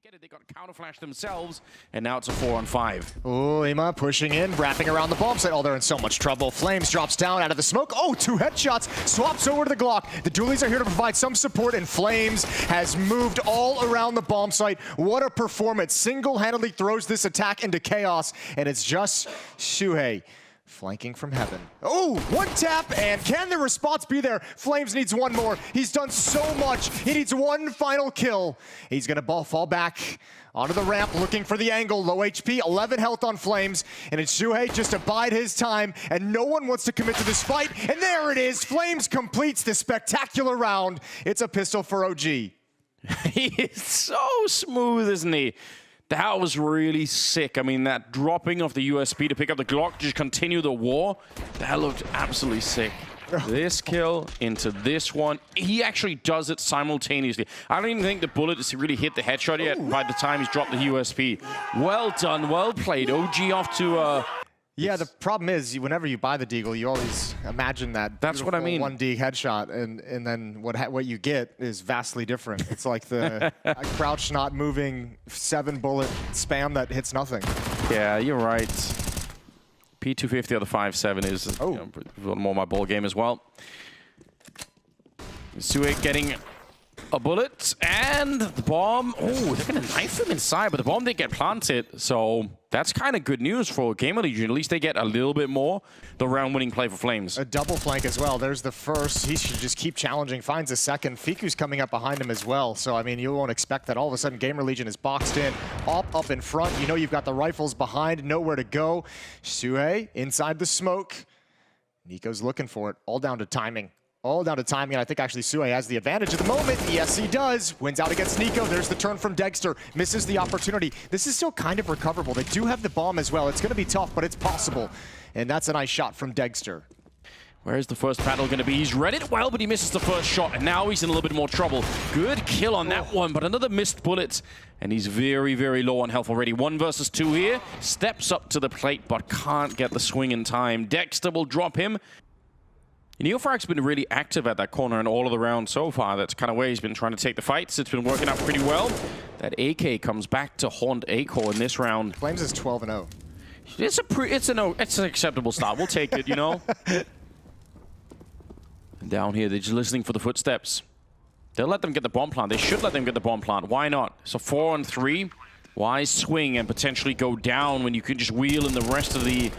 Get it, they got counter flash themselves, and now it's a 4-on-5. Oh, Ima pushing in, wrapping around the bomb site. Oh, they're in so much trouble. Flames drops down out of the smoke. Oh, 2 headshots, swaps over to the Glock. The dualies are here to provide some support, and Flames has moved all around the bomb site. What a performance. Single-handedly throws this attack into chaos, and it's just Shuhei flanking from heaven. Oh, 1 tap, and can the response be there? Flames needs 1 more. He's done so much. He needs 1 final kill. He's gonna fall back onto the ramp, looking for the angle. Low HP, 11 health on Flames, and it's Shuhei just to bide his time, and no one wants to commit to this fight, and there it is. Flames completes this spectacular round. It's a pistol for OG. He is so smooth, isn't he? That was really sick. I mean, that dropping of the USP to pick up the Glock, just continue the war, that looked absolutely sick. This kill into this one. He actually does it simultaneously. I don't even think the bullet has really hit the headshot yet by the time he's dropped the USP. Well done, well played. OG off to... Yeah, the problem is, whenever you buy the Deagle, you always imagine that that's what I mean. 1D headshot, and then what you get is vastly different. It's like the crouch not moving 7-bullet spam that hits nothing. Yeah, you're right. P250 or the 5.7 is a little more my ball game as well. Suik getting a bullet, and the bomb. Oh, they're going to knife him inside, but the bomb didn't get planted. So that's kind of good news for GamerLegion. At least they get a little bit more. The round-winning play for Flames. A double flank as well. There's the first. He should just keep challenging. Finds a second. Fiku's coming up behind him as well. So, I mean, you won't expect that all of a sudden GamerLegion is boxed in. Up in front. You know you've got the rifles behind. Nowhere to go. Shuhei inside the smoke. Nico's looking for it. All down to timing. All down to timing, and I think actually Shuhei has the advantage at the moment. Yes, he does. Wins out against Nico. There's the turn from Dexter. Misses the opportunity. This is still kind of recoverable. They do have the bomb as well. It's going to be tough, but it's possible. And that's a nice shot from Dexter. Where's the first battle going to be? He's read it well, but he misses the first shot, and now he's in a little bit more trouble. Good kill on that one, but another missed bullet, and he's very, very low on health already. 1 versus 2 here. Steps up to the plate, but can't get the swing in time. Dexter will drop him. Neofrag's been really active at that corner in all of the rounds so far. That's kind of where he's been trying to take the fights. It's been working out pretty well. That AK comes back to haunt A-Core in this round. Flames is 12-0. It's an acceptable start. We'll take it, you know. And down here, they're just listening for the footsteps. They'll let them get the bomb plant. They should let them get the bomb plant. Why not? So 4-on-3. Why swing and potentially go down when you can just wheel in the rest of the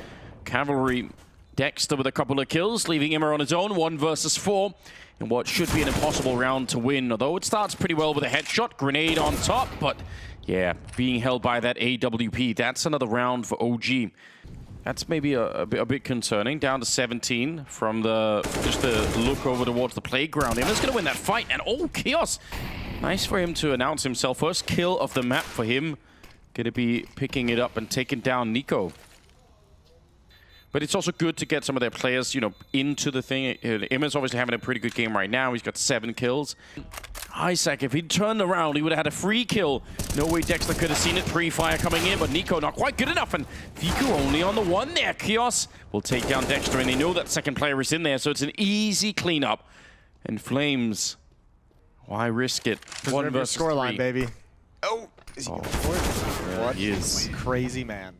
cavalry? Dexter with a couple of kills, leaving Immer on his own, 1 versus 4, in what should be an impossible round to win. Although it starts pretty well with a headshot, grenade on top, but yeah, being held by that AWP, that's another round for OG. That's maybe a bit concerning. Down to 17 from just the look over towards the playground. Immer's going to win that fight, and oh, Chaos. Nice for him to announce himself. First kill of the map for him. Going to be picking it up and taking down Nico. But it's also good to get some of their players, you know, into the thing. Immer's obviously having a pretty good game right now. He's got 7 kills. Izak, if he'd turned around, he would have had a free kill. No way Dexter could have seen it. Pre-fire coming in, but Nico not quite good enough. And Fiku only on the 1 there. Chaos will take down Dexter, and they know that second player is in there, so it's an easy cleanup. And Flames, why risk it? Preserve 1 versus your scoreline, 3. baby. Oh, is he going for it? What is crazy man.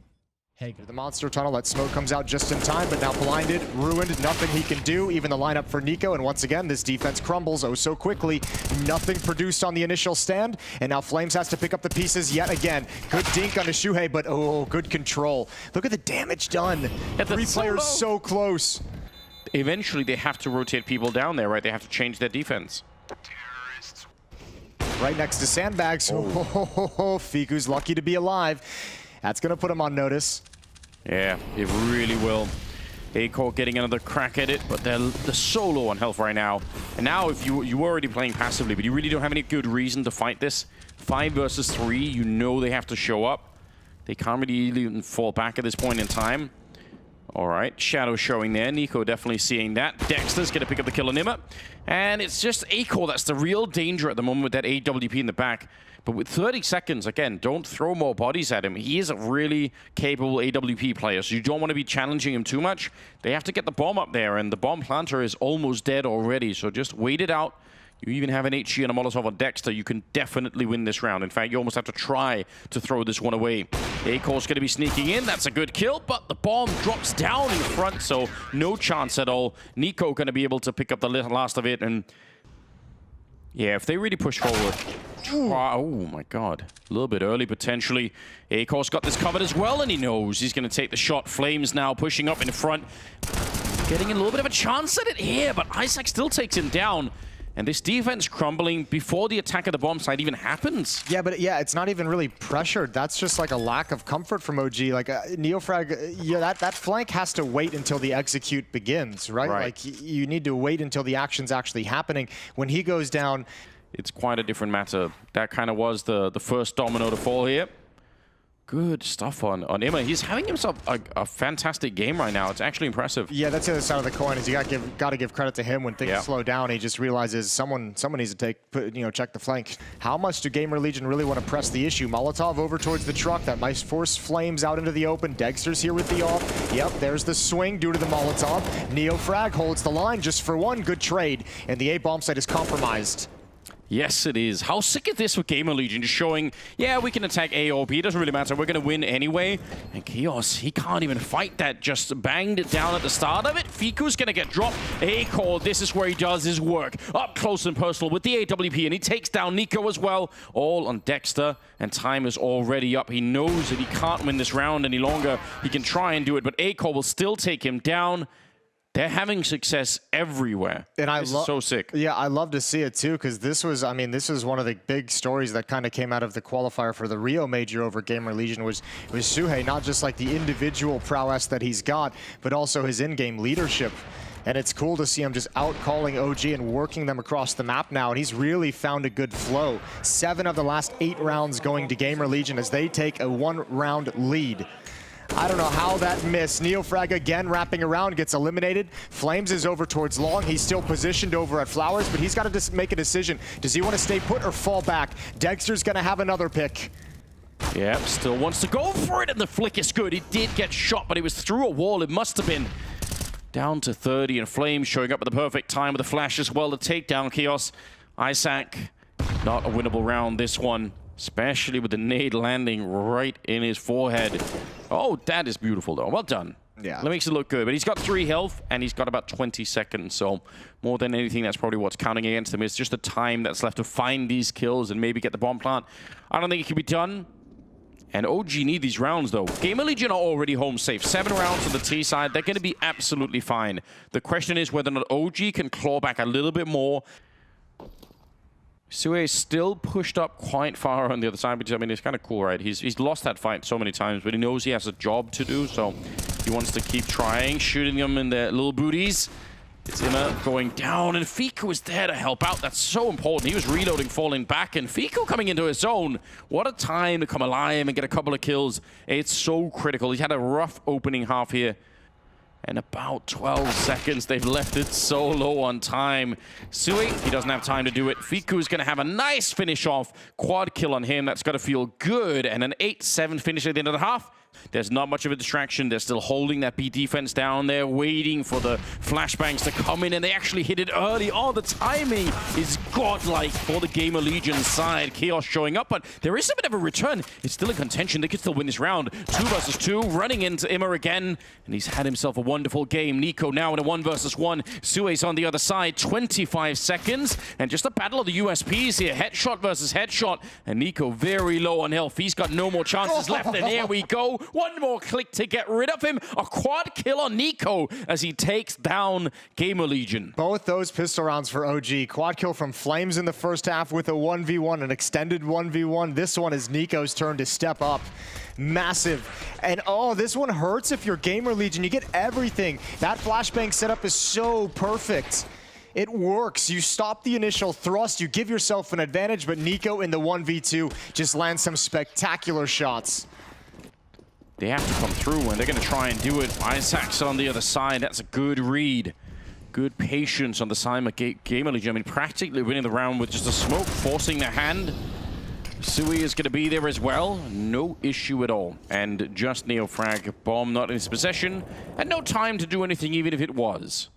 The monster tunnel, that smoke comes out just in time, but now blinded, ruined, nothing he can do. Even the lineup for Nico, and once again, this defense crumbles oh so quickly. Nothing produced on the initial stand, and now Flames has to pick up the pieces yet again. Good dink onto Shuhei, but oh, good control. Look at the damage done. 3 players so close. Eventually, they have to rotate people down there, right? They have to change their defense. Right next to sandbags. Oh, Fiku's lucky to be alive. That's going to put him on notice. Yeah, it really will. A-Core getting another crack at it, but they're so low on health right now. And now, if you were already playing passively, but you really don't have any good reason to fight this. 5 versus 3, you know they have to show up. They can't really even fall back at this point in time. All right, Shadow showing there. Nico definitely seeing that. Dexter's going to pick up the kill on Immer. And it's just A-Core that's the real danger at the moment with that AWP in the back. But with 30 seconds, again, don't throw more bodies at him. He is a really capable AWP player, so you don't want to be challenging him too much. They have to get the bomb up there, and the bomb planter is almost dead already. So just wait it out. You even have an HE and a Molotov on Dexter, you can definitely win this round. In fact, you almost have to try to throw this one away. Acor's going to be sneaking in. That's a good kill, but the bomb drops down in front, so no chance at all. Nico going to be able to pick up the last of it, and yeah, if they really push forward. Oh my god. A little bit early, potentially. Acor's got this covered as well, and he knows he's going to take the shot. Flames now pushing up in front. Getting a little bit of a chance at it here, but izak still takes him down. And this defense crumbling before the attack of the bomb site even happens. Yeah, but yeah, it's not even really pressured. That's just like a lack of comfort from OG. Like Neofrag, yeah, that flank has to wait until the execute begins, right? Like you need to wait until the action's actually happening. When he goes down, it's quite a different matter. That kind of was the first domino to fall here. Good stuff on Imma. He's having himself a fantastic game right now. It's actually impressive. Yeah, that's the other side of the coin. Is you got to give credit to him when things slow down. He just realizes someone needs to check the flank. How much do GamerLegion really want to press the issue? Molotov over towards the truck. That might force Flames out into the open. Dexter's here with the off. Yep, there's the swing due to the Molotov. Neofrag holds the line just for one. Good trade, and the A bomb site is compromised. Yes, it is. How sick is this with GamerLegion? Just showing, yeah, we can attack A or B. It doesn't really matter. We're going to win anyway. And Chaos, he can't even fight that. Just banged it down at the start of it. Fiku's going to get dropped. Acor, this is where he does his work. Up close and personal with the AWP. And he takes down Nico as well. All on Dexter. And time is already up. He knows that he can't win this round any longer. He can try and do it. But Acor will still take him down. They're having success everywhere. And this is so sick. Yeah, I love to see it too, because this was one of the big stories that kind of came out of the qualifier for the Rio Major over GamerLegion was Suhei, not just like the individual prowess that he's got, but also his in-game leadership. And it's cool to see him just out-calling OG and working them across the map now. And he's really found a good flow. 7 of the last 8 rounds going to GamerLegion as they take a 1-round lead. I don't know how that missed. Neofrag again wrapping around, gets eliminated. Flames is over towards Long. He's still positioned over at Flowers, but he's got to make a decision. Does he want to stay put or fall back? Dexter's going to have another pick. Yeah, still wants to go for it, and the flick is good. He did get shot, but he was through a wall. It must have been down to 30, and Flames showing up at the perfect time with a flash as well to take down Chaos. izak, not a winnable round this one, especially with the nade landing right in his forehead. Oh, that is beautiful, though. Well done. Yeah. That makes it look good. But he's got 3 health, and he's got about 20 seconds. So more than anything, that's probably what's counting against him. It's just the time that's left to find these kills and maybe get the bomb plant. I don't think it can be done. And OG need these rounds, though. GamerLegion are already home safe. 7 rounds on the T side. They're going to be absolutely fine. The question is whether or not OG can claw back a little bit more. Suhei is still pushed up quite far on the other side, because, I mean, it's kind of cool, right? He's lost that fight so many times, but he knows he has a job to do, so he wants to keep trying, shooting them in their little booties. It's Imma going down, and Fiku is there to help out. That's so important. He was reloading, falling back, and Fiku coming into his own. What a time to come alive and get a couple of kills. It's so critical. He's had a rough opening half here. And about 12 seconds, they've left it so low on time. Suhei, he doesn't have time to do it. Fiku's going to have a nice finish off. Quad kill on him. That's got to feel good. And an 8-7 finish at the end of the half. There's not much of a distraction. They're still holding that B defense down there, waiting for the flashbangs to come in, and they actually hit it early. Oh, the timing is godlike for the GamerLegion side. Chaos showing up, but there is a bit of a return. It's still in contention. They could still win this round. 2 versus 2, running into Imma again, and he's had himself a wonderful game. Nico now in a 1 versus 1. Suhei's on the other side, 25 seconds, and just a battle of the USPs here. Headshot versus headshot, and Nico very low on health. He's got no more chances left, and here we go. 1 more click to get rid of him. A quad kill on Nico as he takes down GamerLegion. Both those pistol rounds for OG. Quad kill from Flames in the first half with a 1v1, an extended 1v1. This one is Nico's turn to step up. Massive. And oh, this one hurts if you're GamerLegion. You get everything. That flashbang setup is so perfect. It works. You stop the initial thrust, you give yourself an advantage, but Nico in the 1v2 just lands some spectacular shots. They have to come through, and they're going to try and do it. izak's on the other side. That's a good read. Good patience on the side of GamerLegion. I mean, practically winning the round with just a smoke, forcing their hand. Suhei is going to be there as well. No issue at all. And just Neofrag. Bomb not in his possession. And no time to do anything, even if it was.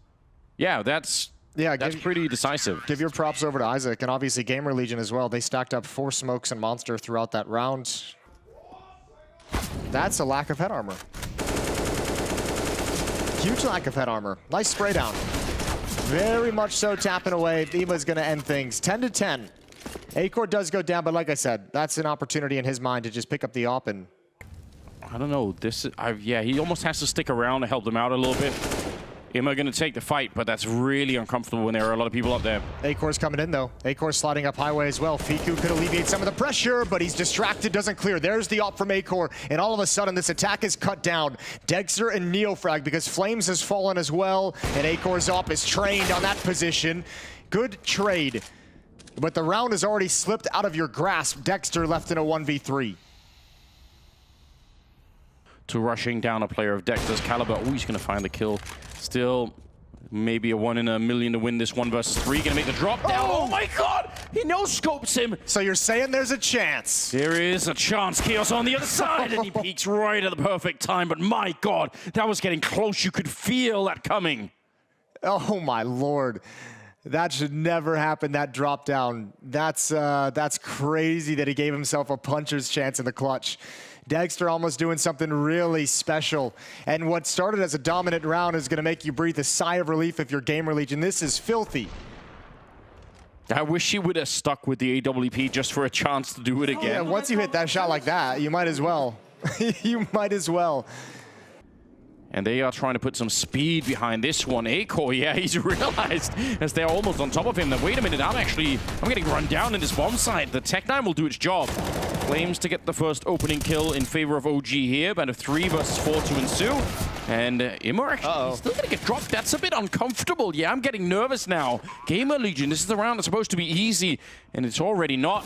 Yeah, that's Yeah, That's pretty decisive. Give your props over to izak, and obviously GamerLegion as well. They stacked up 4 smokes and monster throughout that round. That's a lack of head armor. Huge lack of head armor. Nice spray down. Very much so tapping away. Dima's going to end things. 10-10. Acor does go down, but like I said, that's an opportunity in his mind to just pick up the op and... I don't know. Yeah, he almost has to stick around to help them out a little bit. Ima going to take the fight, but that's really uncomfortable when there are a lot of people up there. Acor's coming in, though. Acor's sliding up highway as well. Fiku could alleviate some of the pressure, but he's distracted, doesn't clear. There's the op from Acor, and all of a sudden, this attack is cut down. Dexter and Neofrag, because Flames has fallen as well, and Acor's op is trained on that position. Good trade, but the round has already slipped out of your grasp. Dexter left in a 1v3. To rushing down a player of Dexter's caliber. Oh, he's going to find the kill. Still, maybe a 1 in a million to win this 1 versus 3. Going to make the drop down. Oh my god! He no-scopes him. So you're saying there's a chance? There is a chance. Chaos on the other side, and he peeks right at the perfect time. But my god, that was getting close. You could feel that coming. Oh my lord. That should never happen, that drop down. That's crazy that he gave himself a puncher's chance in the clutch. Dexter almost doing something really special. And what started as a dominant round is going to make you breathe a sigh of relief if you're GamerLegion. This is filthy. I wish he would have stuck with the AWP just for a chance to do it again. Yeah, once you hit that shot like that, you might as well. You might as well. And they are trying to put some speed behind this one. Acor, yeah, he's realized as they're almost on top of him that, wait a minute, I'm getting run down in this bomb site. The Tech-9 will do its job. Flames to get the first opening kill in favor of OG here. Band of 3 versus 4 to ensue. And Immer actually still gonna get dropped. That's a bit uncomfortable. Yeah, I'm getting nervous now. GamerLegion, this is the round that's supposed to be easy, and it's already not.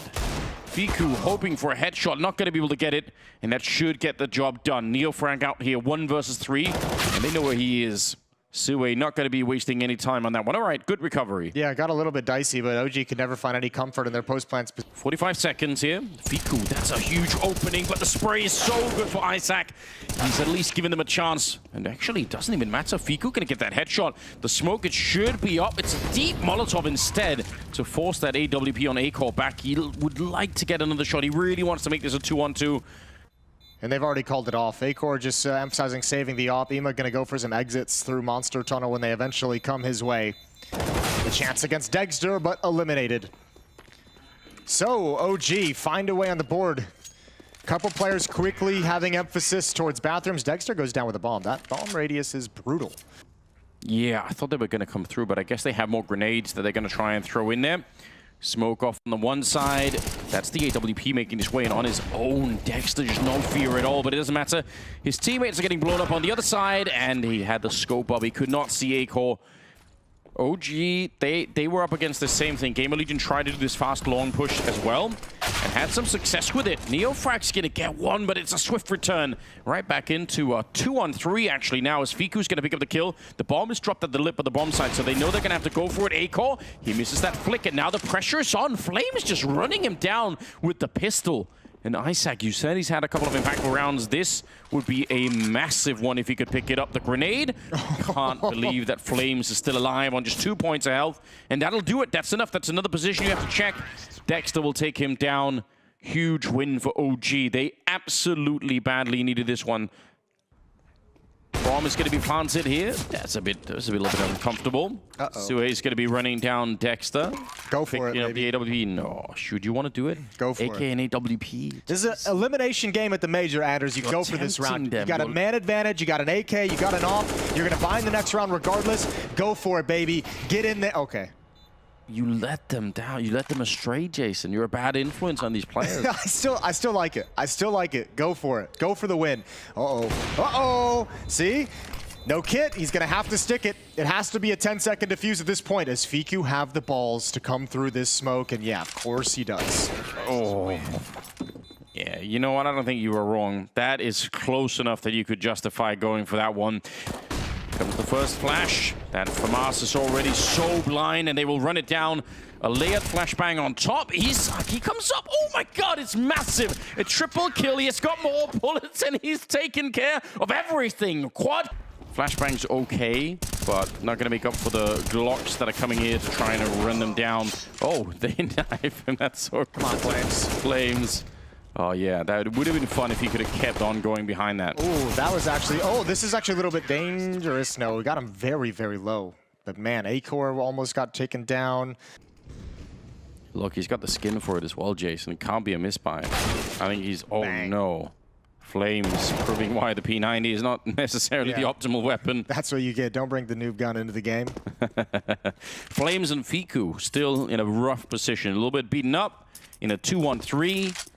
Fiku hoping for a headshot, not going to be able to get it, and that should get the job done. Neofrag out here, 1 versus 3, and they know where he is. Sue not going to be wasting any time on that one. All right, good recovery. Yeah, got a little bit dicey, but OG could never find any comfort in their post-plants. 45 seconds here. Fiku, that's a huge opening, but the spray is so good for izak. He's at least giving them a chance. And actually, it doesn't even matter. Fiku going to get that headshot. The smoke, it should be up. It's a deep Molotov instead to force that AWP on Acor back. He would like to get another shot. He really wants to make this a 2-on-2. And they've already called it off. Acor just emphasizing saving the op. Ima going to go for some exits through Monster Tunnel when they eventually come his way. The chance against Dexter, but eliminated. So, OG find a way on the board. Couple players quickly having emphasis towards bathrooms. Dexter goes down with a bomb. That bomb radius is brutal. Yeah, I thought they were going to come through, but I guess they have more grenades that they're going to try and throw in there. Smoke off on the one side. That's the AWP making his way in on his own. Dexter, just no fear at all, but it doesn't matter. His teammates are getting blown up on the other side, and he had the scope up. He could not see Acor. OG, they were up against the same thing. GamerLegion tried to do this fast long push as well and had some success with it. Neofrag's gonna get one, but it's a swift return right back into a 2-on-3 actually now as Fiku's gonna pick up the kill. The bomb is dropped at the lip of the bomb site, so they know they're gonna have to go for it. Acor, he misses that flick, and now the pressure is on. Flames just running him down with the pistol. And izak, you said he's had a couple of impactful rounds. This would be a massive one if he could pick it up. The grenade. Can't believe that Flames is still alive on just 2 points of health. And that'll do it. That's enough. That's another position you have to check. Dexter will take him down. Huge win for OG. They absolutely badly needed this one. Bomb is going to be planted here. That's a little bit uncomfortable. Sue's going to be running down Dexter. Go for it, baby. The AWP. No, should you want to do it? Go for it. AK and AWP. This is an elimination game at the major, Anders. You go for this round. You got a man advantage. You got an AK. You got an off. You're going to bind the next round regardless. Go for it, baby. Get in there. Okay. You let them down. You let them astray, Jason. You're a bad influence on these players. I still like it. I still like it. Go for it. Go for the win. Uh-oh. Uh-oh. See? No kit. He's going to have to stick it. It has to be a 10-second defuse at this point. Does Fiku have the balls to come through this smoke? And yeah, of course he does. Oh. Yeah, you know what? I don't think you were wrong. That is close enough that you could justify going for that one. Comes the first flash. That FAMAS is already so blind, and they will run it down. A layered flashbang on top. He comes up. Oh my god, it's massive. A triple kill. He has got more bullets, and he's taken care of everything. Quad. Flashbang's okay. but not going to make up for the Glocks that are coming here to try and run them down. Oh, they knife him. That's so Come on, Flames. Flames. Oh, yeah, that would have been fun if he could have kept on going behind that. Ooh, that was actually... Oh, this is actually a little bit dangerous. No, we got him very, very low. But man, Acor almost got taken down. Look, he's got the skin for it as well, Jason. It can't be a misbuy. I think he's... Oh, Bang. no. Flames proving why the P90 is not necessarily the optimal weapon. That's what you get. Don't bring the noob gun into the game. Flames and Fiku still in a rough position. A little bit beaten up in a 2-1-3.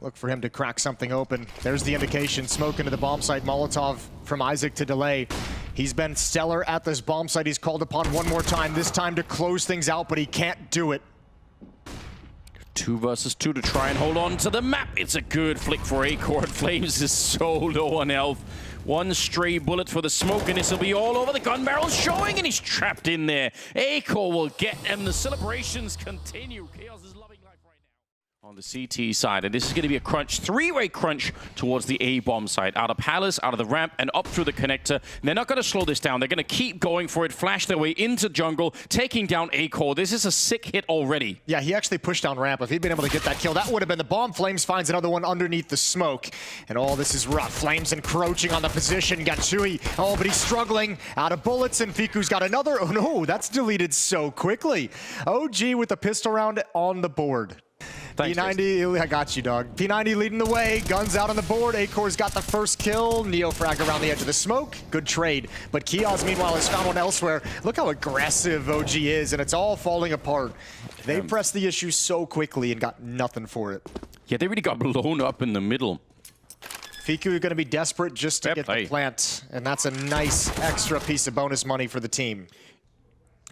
Look for him to crack something open. There's the indication. Smoke into the bomb site. Molotov from izak to delay. He's been stellar at this bomb site. He's called upon one more time, this time to close things out, but he can't do it. 2 versus 2 to try and hold on to the map. It's a good flick for Acor. Flames is so low on health. One stray bullet for the smoke, and this will be all over. The gun barrel showing, and he's trapped in there. Acor will get him. The celebrations continue. Chaos is loving life right now. On the CT side, and this is going to be a crunch, 3-way crunch towards the A-bomb side. Out of Palace, out of the ramp, and up through the connector. And they're not going to slow this down. They're going to keep going for it, flash their way into jungle, taking down Acor. This is a sick hit already. Yeah, he actually pushed down ramp. If he'd been able to get that kill, that would have been the bomb. Flames finds another one underneath the smoke. And all this is rough. Flames encroaching on the position. Gatsui, oh, but he's struggling. Out of bullets, and Fiku's got another. Oh no, that's deleted so quickly. OG with the pistol round on the board. Thanks, P90, Jason. I got you, dog. P90 leading the way. Guns out on the board. Acor's got the first kill. Neofrag around the edge of the smoke. Good trade. But Kios, meanwhile, has found one elsewhere. Look how aggressive OG is, and it's all falling apart. They pressed the issue so quickly and got nothing for it. Yeah, they really got blown up in the middle. Fiku are going to be desperate just to get the plant, and that's a nice extra piece of bonus money for the team,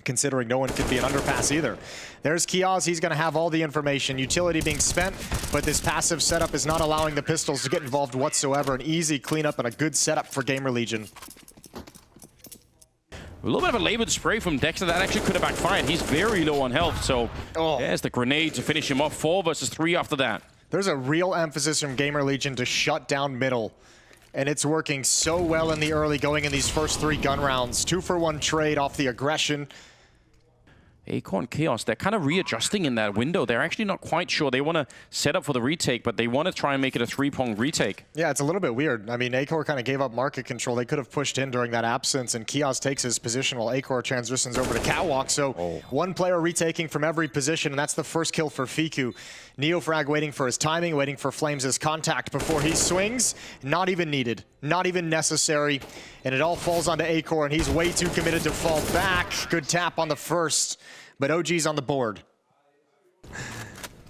considering no one could be an underpass either. There's Kiaz, he's gonna have all the information. Utility being spent, but this passive setup is not allowing the pistols to get involved whatsoever. An easy cleanup and a good setup for GamerLegion. A little bit of a labored spray from Dexter that actually could have backfired. He's very low on health, so there's the grenade to finish him off. 4 versus 3 after that. There's a real emphasis from GamerLegion to shut down middle. And it's working so well in the early going in these first 3 gun rounds. 2-for-1 trade off the aggression. Acor and Chaos, they're kind of readjusting in that window. They're actually not quite sure. They want to set up for the retake, but they want to try and make it a 3-pronged retake. Yeah, it's a little bit weird. I mean, Acor kind of gave up market control. They could have pushed in during that absence, and Chaos takes his position while Acor transitions over to Catwalk. So one player retaking from every position, and that's the first kill for Fiku. Neofrag waiting for his timing, waiting for Flames' contact before he swings. Not even needed, not even necessary. And it all falls onto Acor, and he's way too committed to fall back. Good tap on the first, but OG's on the board.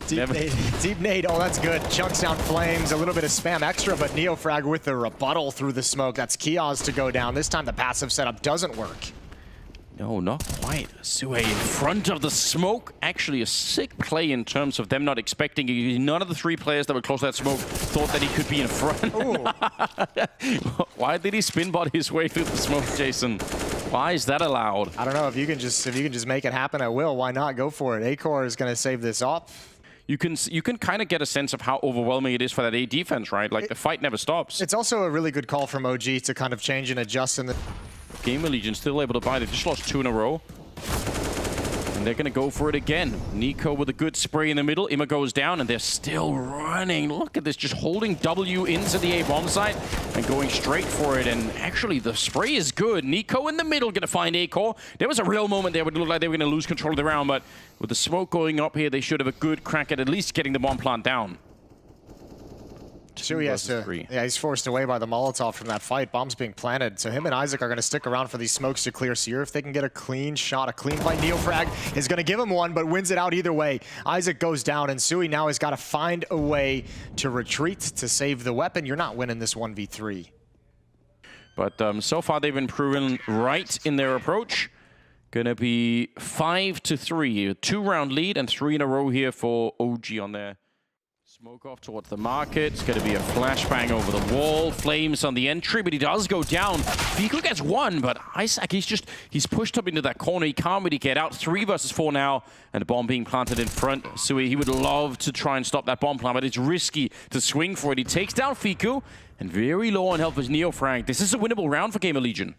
Deep nade, oh that's good. Chunks down Flames, a little bit of spam extra, but Neofrag with the rebuttal through the smoke. That's Kiaz to go down. This time the passive setup doesn't work. No, not quite. Sue in front of the smoke. Actually a sick play in terms of them not expecting it. None of the 3 players that were close to that smoke thought that he could be in front. Why did he spin bot his way through the smoke, Jason? Why is that allowed? I don't know. If you can just make it happen, I will. Why not? Go for it. Acor is going to save this up. You can kind of get a sense of how overwhelming it is for that A defense, right? Like the fight never stops. It's also a really good call from OG to kind of change and adjust in the... GamerLegion still able to buy. They just lost 2 in a row. And they're going to go for it again. Nico with a good spray in the middle. Ima goes down, and they're still running. Look at this, just holding W into the A-bomb site and going straight for it. And actually, the spray is good. Nico in the middle going to find Acor. There was a real moment there where it looked like they were going to lose control of the round, but with the smoke going up here, they should have a good crack at least getting the bomb plant down. So he has to, yeah, he's forced away by the Molotov from that fight. Bombs being planted. So him and izak are going to stick around for these smokes to clear Seer. If they can get a clean shot, a clean fight, Neofrag is going to give him one, but wins it out either way. izak goes down, and Sui now has got to find a way to retreat to save the weapon. You're not winning this 1v3. But so far, they've been proven right in their approach. Going to be 5-3. A 2-round lead and 3 in a row here for OG on there. Smoke off towards the market. It's going to be a flashbang over the wall. Flames on the entry, but he does go down. Fiku gets 1, but izak, he's pushed up into that corner. He can't really get out. 3 versus 4 now, and the bomb being planted in front. Sui, he would love to try and stop that bomb plant, but it's risky to swing for it. He takes down Fiku, and very low on health is Neofrag. This is a winnable round for GamerLegion.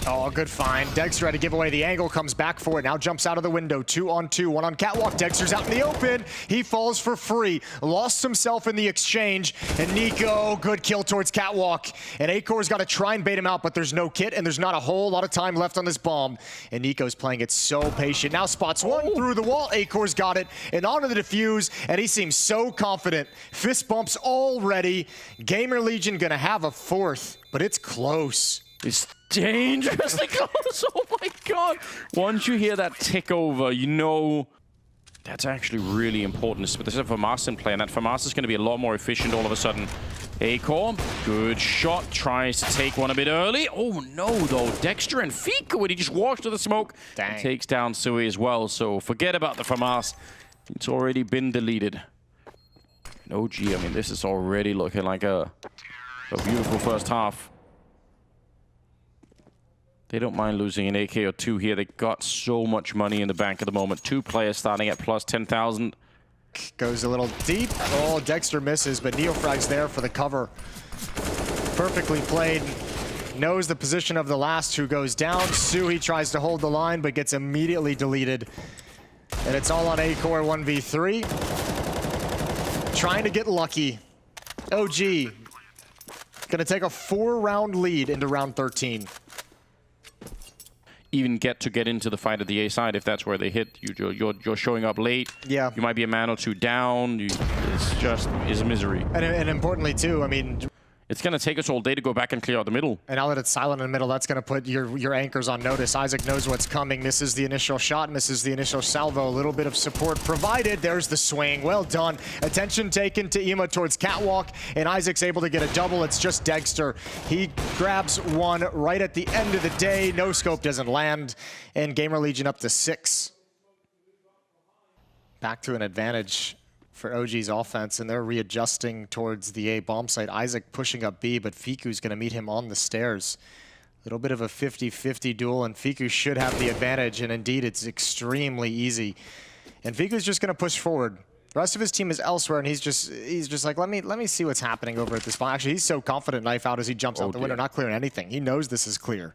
Oh, good find. Dexter had to give away the angle, comes back for it, now jumps out of the window. 2-on-2, 1 on catwalk. Dexter's out in the open. He falls for free. Lost himself in the exchange. And Nico, good kill towards catwalk. And Acor's got to try and bait him out, but there's no kit, and there's not a whole lot of time left on this bomb. And Nico's playing it so patient. Now spots one through the wall. Acor's got it, and onto the defuse, and he seems so confident. Fist bumps already. GamerLegion gonna have a fourth, but it's close. It's dangerously close. Oh my god. Once you hear that tick over, you know that's actually really important. This is a FaMAS in play, and that FaMAS is going to be a lot more efficient all of a sudden. Acor, good shot, tries to take one a bit early. Oh no, though. Dexter and Fiku, when he just walks to the smoke, and takes down Sui as well. So forget about the FaMAS. It's already been deleted. And OG, I mean, this is already looking like a beautiful first half. They don't mind losing an AK or two here. They got so much money in the bank at the moment. 2 players starting at plus 10,000. Goes a little deep. Oh, Dexter misses, but Neofrag's there for the cover. Perfectly played. Knows the position of the last who goes down. Sui tries to hold the line, but gets immediately deleted. And it's all on Acor 1v3. Trying to get lucky. OG gonna take a 4-round lead into round 13. Even get into the fight at the A side if that's where they hit. You're showing up late. Yeah. You might be a man or two down. It's just a misery. And importantly too, I mean, it's going to take us all day to go back and clear out the middle. And now that it's silent in the middle, that's going to put your anchors on notice. Izak knows what's coming. Misses the initial shot, misses the initial salvo. A little bit of support provided. There's the swing. Well done. Attention taken to Ema towards catwalk, and Izak's able to get a double. It's just Dexter. He grabs one right at the end of the day. No scope doesn't land, and GamerLegion up to 6. Back to an advantage for OG's offense, and they're readjusting towards the A bomb site. Izak pushing up B, but Fiku's going to meet him on the stairs. A little bit of a 50-50 duel, and Fiku should have the advantage, and indeed it's extremely easy. And Fiku's just going to push forward. The rest of his team is elsewhere, and he's just like, let me see what's happening over at this bomb. Actually, he's so confident knife out as he jumps out the window, not clearing anything. He knows this is clear.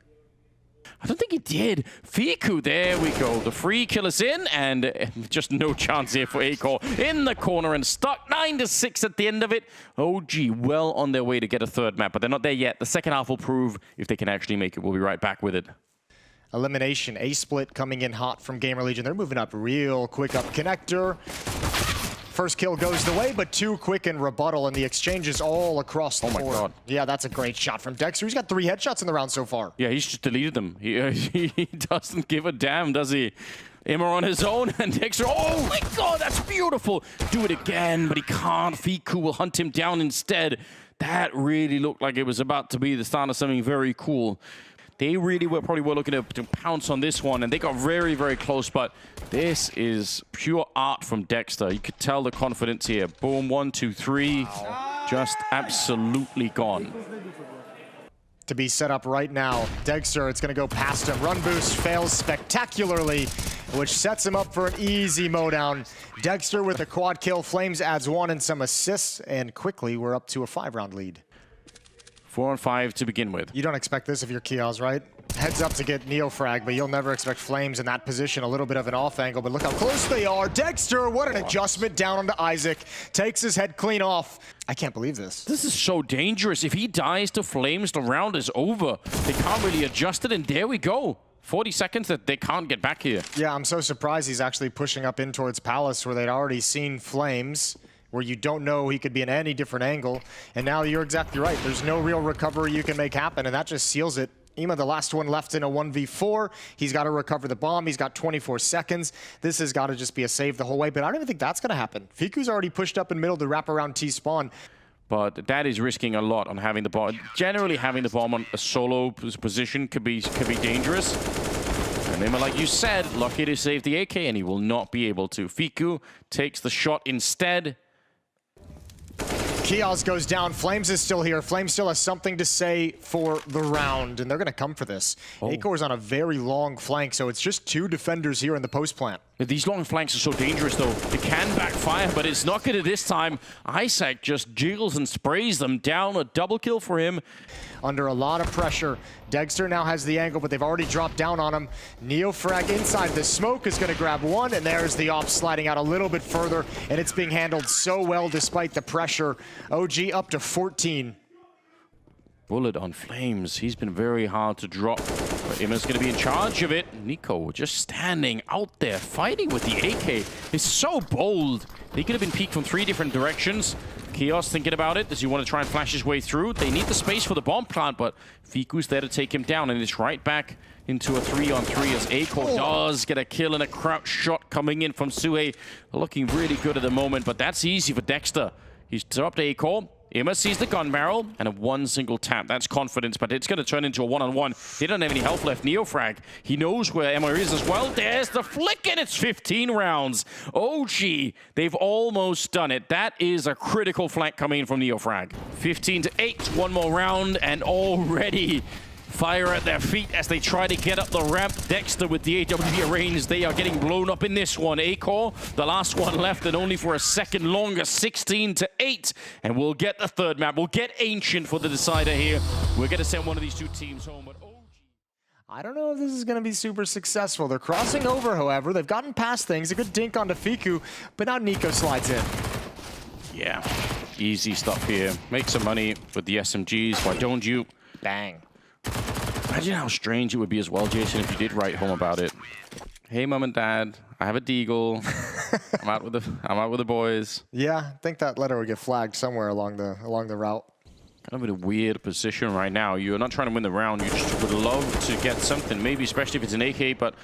I don't think he did. Fiku, there we go. The free kill is in, and just no chance here for Acor. In the corner and stuck. 9-6 at the end of it. OG well on their way to get a third map, but they're not there yet. The second half will prove if they can actually make it. We'll be right back with it. Elimination. A-split coming in hot from GamerLegion. They're moving up real quick up connector. First kill goes the way, but too quick in rebuttal, and the exchange is all across the board. Oh my god. Yeah, that's a great shot from Dexter. He's got 3 headshots in the round so far. Yeah, he's just deleted them. He doesn't give a damn, does he? Immer on his own, and Dexter, oh my god, that's beautiful! Do it again, but he can't. Fiku will hunt him down instead. That really looked like it was about to be the start of something very cool. They really probably were looking to pounce on this one, and they got very, very close, but this is pure art from Dexter. You could tell the confidence here. Boom, 1, 2, 3. Wow. Just absolutely gone. To be set up right now. Dexter, it's going to go past him. Run boost fails spectacularly, which sets him up for an easy mowdown. Dexter with a quad kill. Flames adds 1 and some assists, and quickly we're up to a 5-round lead. 4 on 5 to begin with. You don't expect this if you're Kios, right? Heads up to get Neofrag, but you'll never expect Flames in that position. A little bit of an off angle, but look how close they are. Dexter, what an adjustment down onto Izak. Takes his head clean off. I can't believe this. This is so dangerous. If he dies to Flames, the round is over. They can't really adjust it, and there we go. 40 seconds that they can't get back here. Yeah, I'm so surprised he's actually pushing up in towards Palace, where they'd already seen Flames, where you don't know he could be in any different angle. And now you're exactly right. There's no real recovery you can make happen, and that just seals it. Ema, the last one left in a 1v4. He's got to recover the bomb. He's got 24 seconds. This has got to just be a save the whole way, but I don't even think that's going to happen. Fiku's already pushed up in middle to wrap around T-spawn. But that is risking a lot on having the bomb. Generally, having the bomb on a solo position could be dangerous. And Ema, like you said, lucky to save the AK, and he will not be able to. Fiku takes the shot instead. Kios goes down. Flames is still here. Flames still has something to say for the round, and they're going to come for this. Acor's on a very long flank, so it's just 2 defenders here in the post plant. These long flanks are so dangerous, though. It can backfire, but it's not going to this time. Izak just jiggles and sprays them down. A double kill for him. Under a lot of pressure. Dexter now has the angle, but they've already dropped down on him. NeoFrag inside the smoke is going to grab one, and there's the op sliding out a little bit further, and it's being handled so well despite the pressure. OG up to 14. Bullet on Flames. He's been very hard to drop. But Imma's going to be in charge of it. Nico just standing out there, fighting with the AK. He's so bold. He could have been peeked from 3 different directions. Chaos thinking about it. Does he want to try and flash his way through? They need the space for the bomb plant, but Fiku's there to take him down, and it's right back into a 3-on-3 as Aiko does get a kill, and a crouch shot coming in from Sue. Looking really good at the moment, but that's easy for Dexter. He's dropped Aiko. Imma sees the gun barrel and a one single tap. That's confidence, but it's going to turn into a one-on-one. They don't have any health left. NeoFrag, he knows where Emma is as well. There's the flick, and it's 15 rounds. OG, they've almost done it. That is a critical flank coming in from NeoFrag. 15-8, one more round, and already fire at their feet as they try to get up the ramp. Dexter with the AWP range. They are getting blown up in this one. Acor, the last one left, and only for a second longer. 16-8. And we'll get the third map. We'll get Ancient for the decider here. We're going to send one of these 2 teams home. But I don't know if this is going to be super successful. They're crossing over, however. They've gotten past things. A good dink onto Fiku, but now Nico slides in. Yeah, easy stuff here. Make some money with the SMGs. Why don't you? Bang. Imagine how strange it would be as well, Jason, if you did write home about it. Hey, Mom and Dad, I have a deagle. I'm out with the boys. Yeah, I think that letter would get flagged somewhere along the route. Kind of in a weird position right now. You're not trying to win the round. You just would love to get something, maybe especially if it's an AK, but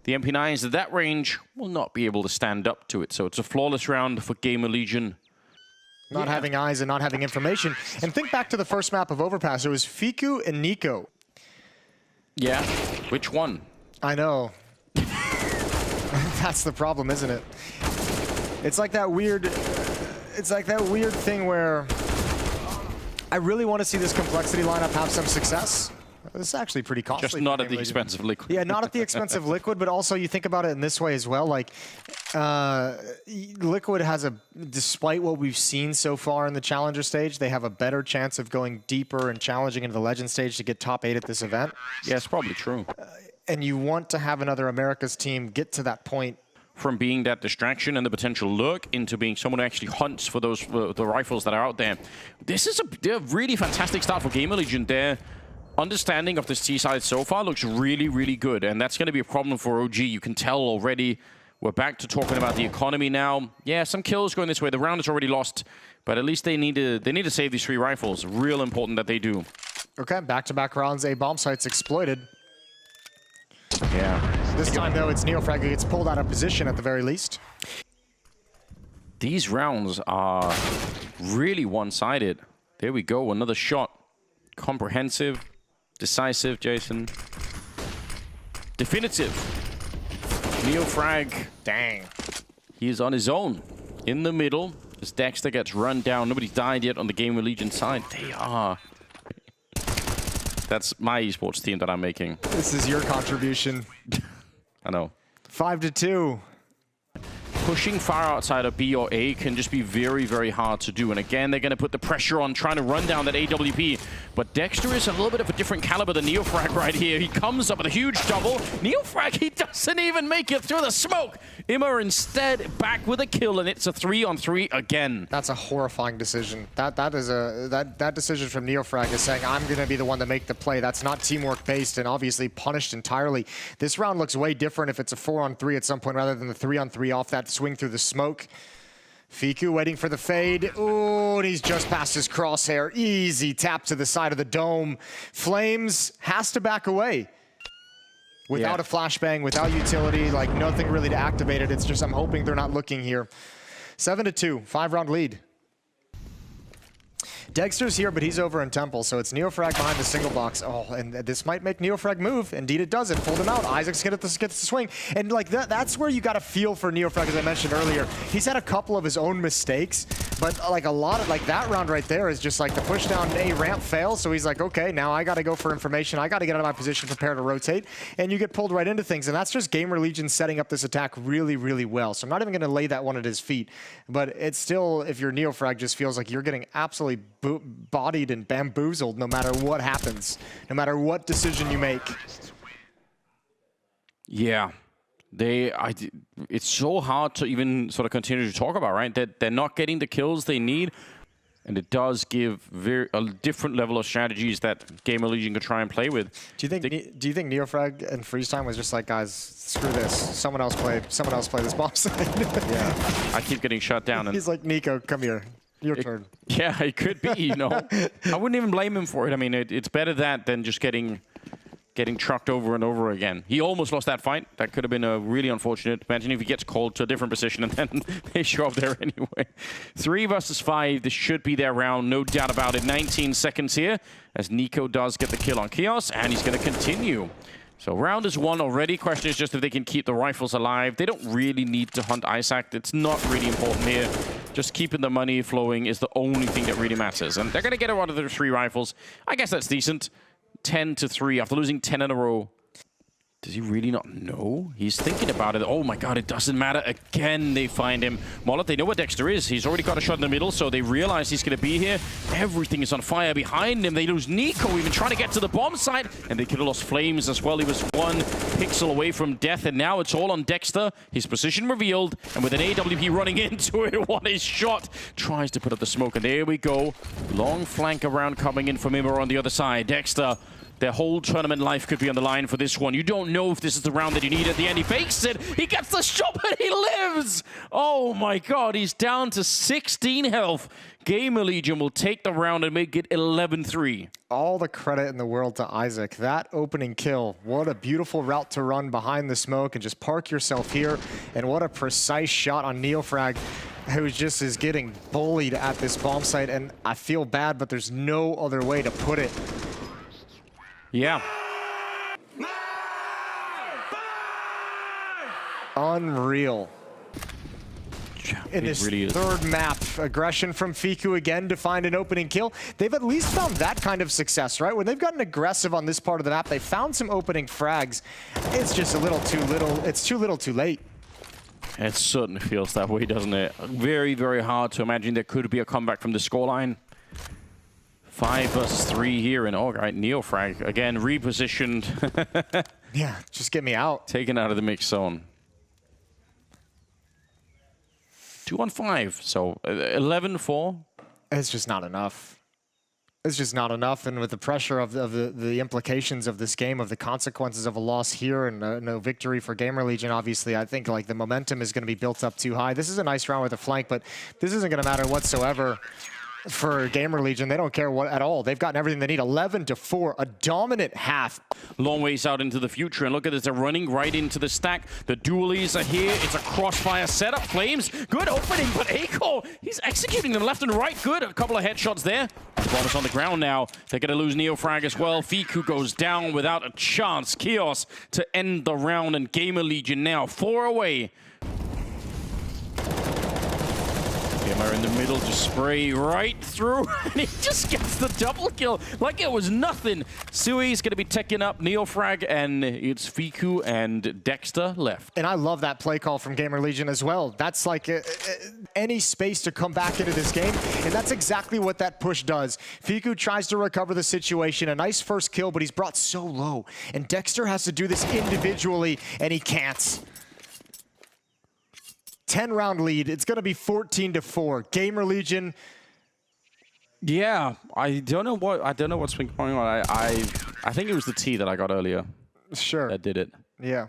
the MP9s at that range will not be able to stand up to it. So it's a flawless round for GamerLegion. Not having eyes and not having information. And think back to the first map of Overpass. It was Fiku and Nico. Yeah, which one? I know. That's the problem, isn't it? It's like that weird thing where I really want to see this complexity lineup have some success. This is actually pretty costly. Just not at the expense of Liquid. Yeah, not at the expense of Liquid, but also you think about it in this way as well. Like, Liquid has despite what we've seen so far in the Challenger stage, they have a better chance of going deeper and challenging into the Legend stage to get top 8 at this event. Yeah, it's probably true. And you want to have another Americas team get to that point. From being that distraction and the potential lurk into being someone who actually hunts for those the rifles that are out there. This is a really fantastic start for GamerLegion there. Understanding of this T side so far looks really, really good, and that's going to be a problem for OG. You can tell already. We're back to talking about the economy now. Yeah, some kills going this way. The round is already lost, but at least they need to save these 3 rifles. Real important that they do. Okay, back-to-back rounds. A bomb site's exploited. Yeah. This time though, it's NeoFrag who gets pulled out of position at the very least. These rounds are really one-sided. There we go. Another shot. Comprehensive. Decisive, Jason. Definitive. NeoFrag. Dang. He is on his own. In the middle. As Dexter gets run down. Nobody's died yet on the GamerLegion side. They are. That's my esports team that I'm making. This is your contribution. I know. 5-2. Pushing far outside of B or A can just be very, very hard to do. And again, they're going to put the pressure on trying to run down that AWP. But Dexter is a little bit of a different caliber than NeoFrag right here. He comes up with a huge double. NeoFrag, he doesn't even make it through the smoke. Imma instead back with a kill, and it's a 3-on-3 again. That's a horrifying decision. That decision from NeoFrag is saying, I'm going to be the one to make the play. That's not teamwork based and obviously punished entirely. This round looks way different if it's a 4-on-3 at some point rather than the 3-on-3 off that swing through the smoke. Fiku waiting for the fade. Ooh, and he's just past his crosshair. Easy tap to the side of the dome. Flames has to back away. Without a flashbang, without utility, like nothing really to activate it. It's just I'm hoping they're not looking here. 7-2, 5-round lead. Dexter's here, but he's over in Temple, so it's NeoFrag behind the single box. Oh, and this might make NeoFrag move. Indeed it does. It pulled him out. Isaac's gets the swing. And like that's where you got to feel for NeoFrag, as I mentioned earlier. He's had a couple of his own mistakes, but like a lot of like that round right there is just like the push down A ramp fails. So he's like, okay, now I got to go for information. I got to get out of my position, prepare to rotate. And you get pulled right into things. And that's just GamerLegion setting up this attack really, really well. So I'm not even going to lay that one at his feet. But it's still, if you're Neofrag, just feels like you're getting absolutely bodied and bamboozled no matter what happens, no matter what decision you make. Yeah. It's so hard to even sort of continue to talk about, right? That they're not getting the kills they need, and it does give a different level of strategies that GamerLegion could try and play with. Do you think Neofrag and Freeze Time was just like, guys, screw this, someone else play this bomb side? Yeah, I keep getting shut down. And he's like, Nico, come here, your turn. Yeah, it could be. You know, I wouldn't even blame him for it. I mean, it's better that than just getting trucked over and over again. He almost lost that fight. That could have been a really unfortunate. Imagine if he gets called to a different position and then they show up there anyway. 3 versus 5. This should be their round, no doubt about it. 19 seconds here as Nico does get the kill on Chaos, and he's going to continue. So round is 1 already. Question is just if they can keep the rifles alive. They don't really need to hunt izak. It's not really important here. Just keeping the money flowing is the only thing that really matters. And they're going to get out of their 3 rifles. I guess that's decent. 10-3 after losing 10 in a row. Does he really not know? He's thinking about it. Oh my god, it doesn't matter. Again, they find him. Mollet, they know where Dexter is. He's already got a shot in the middle, so they realize he's going to be here. Everything is on fire behind him. They lose Nico, even trying to get to the bomb site. And they could have lost Flames as well. He was 1 pixel away from death, and now it's all on Dexter. His position revealed, and with an AWP running into it, what a shot. Tries to put up the smoke, and there we go. Long flank around coming in from Immo on the other side. Dexter, their whole tournament life could be on the line for this one. You don't know if this is the round that you need. At the end, he fakes it. He gets the shot, but he lives. Oh my god, he's down to 16 health. GamerLegion will take the round and make it 11-3. All the credit in the world to izak. That opening kill, what a beautiful route to run behind the smoke and just park yourself here. And what a precise shot on Neofrag, who just is getting bullied at this bomb site. And I feel bad, but there's no other way to put it. Yeah. Unreal. In this really third map, aggression from Fiku again to find an opening kill. They've at least found that kind of success, right? When they've gotten aggressive on this part of the map, they found some opening frags. It's just a little too little. It's too little too late. It certainly feels that way, doesn't it? Very, very hard to imagine there could be a comeback from the scoreline. 5 versus 3 here, and all right, Neofrag again repositioned. Yeah, just get me out. Taken out of the mix zone. 2-on-5, so 11-4. It's just not enough. It's just not enough, and with the pressure of the implications of this game, of the consequences of a loss here and no victory for GamerLegion, obviously, I think like the momentum is going to be built up too high. This is a nice round with a flank, but this isn't going to matter whatsoever. For GamerLegion, they don't care what at all. They've gotten everything they need. 11-4, a dominant half. Long ways out into the future, and look at this, they're running right into the stack. The dualies are here. It's a crossfire setup. Flames, good opening, but Aiko, he's executing them left and right. Good, a couple of headshots there. Bomb is on the ground now. They're going to lose Neofrag as well. Fiku goes down without a chance. Chaos to end the round, and GamerLegion now 4 away. Gamer in the middle, just spray right through, and he just gets the double kill like it was nothing. Sui's going to be taking up Neofrag, and it's Fiku and Dexter left. And I love that play call from GamerLegion as well. That's like any space to come back into this game, and that's exactly what that push does. Fiku tries to recover the situation, a nice first kill, but he's brought so low, and Dexter has to do this individually, and he can't. 10-round lead. It's going to be 14-4. GamerLegion. Yeah, I don't know what's been going on. I think it was the T that I got earlier. Sure. That did it. Yeah.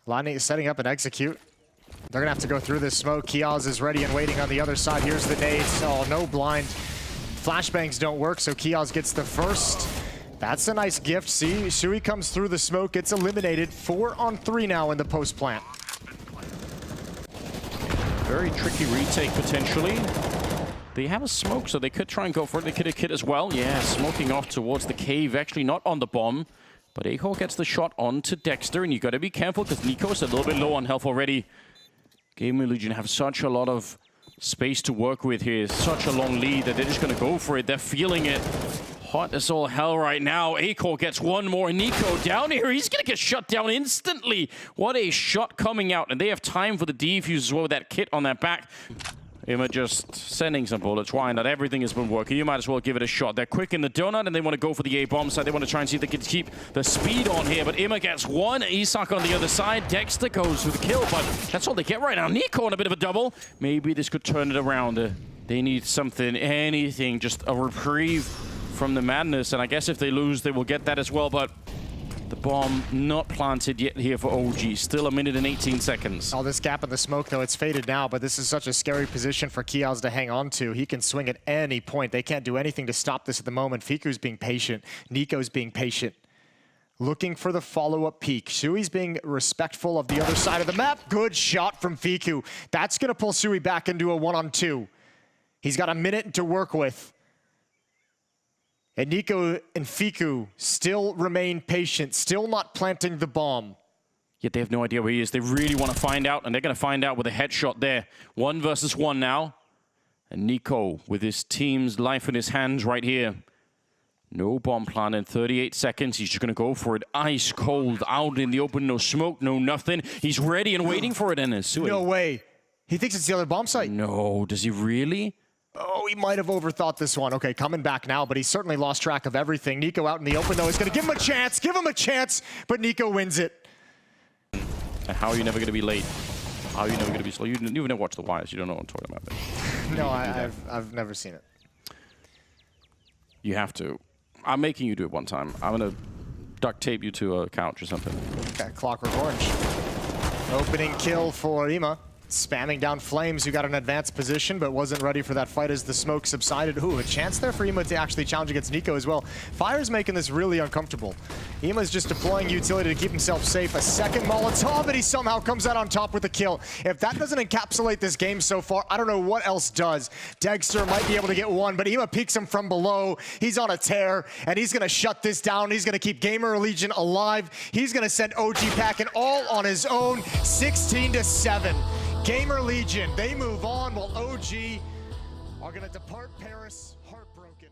Lining, setting up and execute. They're going to have to go through this smoke. Kiaz is ready and waiting on the other side. Here's the nades. Oh, no blind. Flashbangs don't work, so Kiaz gets the first. That's a nice gift. See, Sui comes through the smoke, gets eliminated. 4-on-3 now in the post plant. Very tricky retake, potentially. They have a smoke, so they could try and go for it. They could have hit as well. Yeah, smoking off towards the cave. Actually, not on the bomb. But Aho gets the shot onto Dexter, and you got to be careful because Nico's a little bit low on health already. GamerLegion have such a lot of space to work with here. Such a long lead that they're just going to go for it. They're feeling it. Hot as all hell right now. Acor gets one more. Nico down here. He's going to get shut down instantly. What a shot coming out. And they have time for the defuse as well with that kit on their back. Ima just sending some bullets. Why not? Everything has been working. You might as well give it a shot. They're quick in the donut, and they want to go for the A-bomb side. They want to try and see if they can keep the speed on here, but Ima gets one. Izak on the other side. Dexter goes for the kill, but that's all they get right now. Nico on a bit of a double. Maybe this could turn it around. They need something, anything, just a reprieve from the madness, and I guess if they lose, they will get that as well, but the bomb not planted yet here for OG. Still 1 minute and 18 seconds. All this gap in the smoke, though, it's faded now, but this is such a scary position for Kiaz to hang on to. He can swing at any point. They can't do anything to stop this at the moment. Fiku's being patient. Nico's being patient. Looking for the follow-up peak. Sui's being respectful of the other side of the map. Good shot from Fiku. That's going to pull Sui back into a 1-on-2. He's got a minute to work with. And Nico and Fiku still remain patient, still not planting the bomb. Yet they have no idea where he is. They really want to find out, and they're going to find out with a headshot there. 1 versus 1 now. And Nico with his team's life in his hands right here. No bomb plant in 38 seconds. He's just going to go for it. Ice cold, out in the open, no smoke, no nothing. He's ready and waiting for it, Ence. No way. He thinks it's the other bomb site. No, does he really? Oh, he might have overthought this one. Okay, coming back now, but he's certainly lost track of everything. Nico out in the open, though, is going to give him a chance, but Nico wins it. And how are you never going to be late? How are you never going to be slow? You've never watched The Wires. You don't know what I'm talking about. No, I've never seen it. You have to. I'm making you do it one time. I'm going to duct tape you to a couch or something. Okay, Clockwork Orange. Opening kill for Ima. Spamming down Flames, who got an advanced position, but wasn't ready for that fight as the smoke subsided. Ooh, a chance there for Ima to actually challenge against Nico as well. Fire's making this really uncomfortable. Ima's just deploying utility to keep himself safe. A second Molotov, and he somehow comes out on top with a kill. If that doesn't encapsulate this game so far, I don't know what else does. Dexter might be able to get one, but Ima peeks him from below. He's on a tear, and he's going to shut this down. He's going to keep GamerLegion alive. He's going to send OG packing all on his own, 16-7. GamerLegion, they move on while OG are going to depart Paris heartbroken.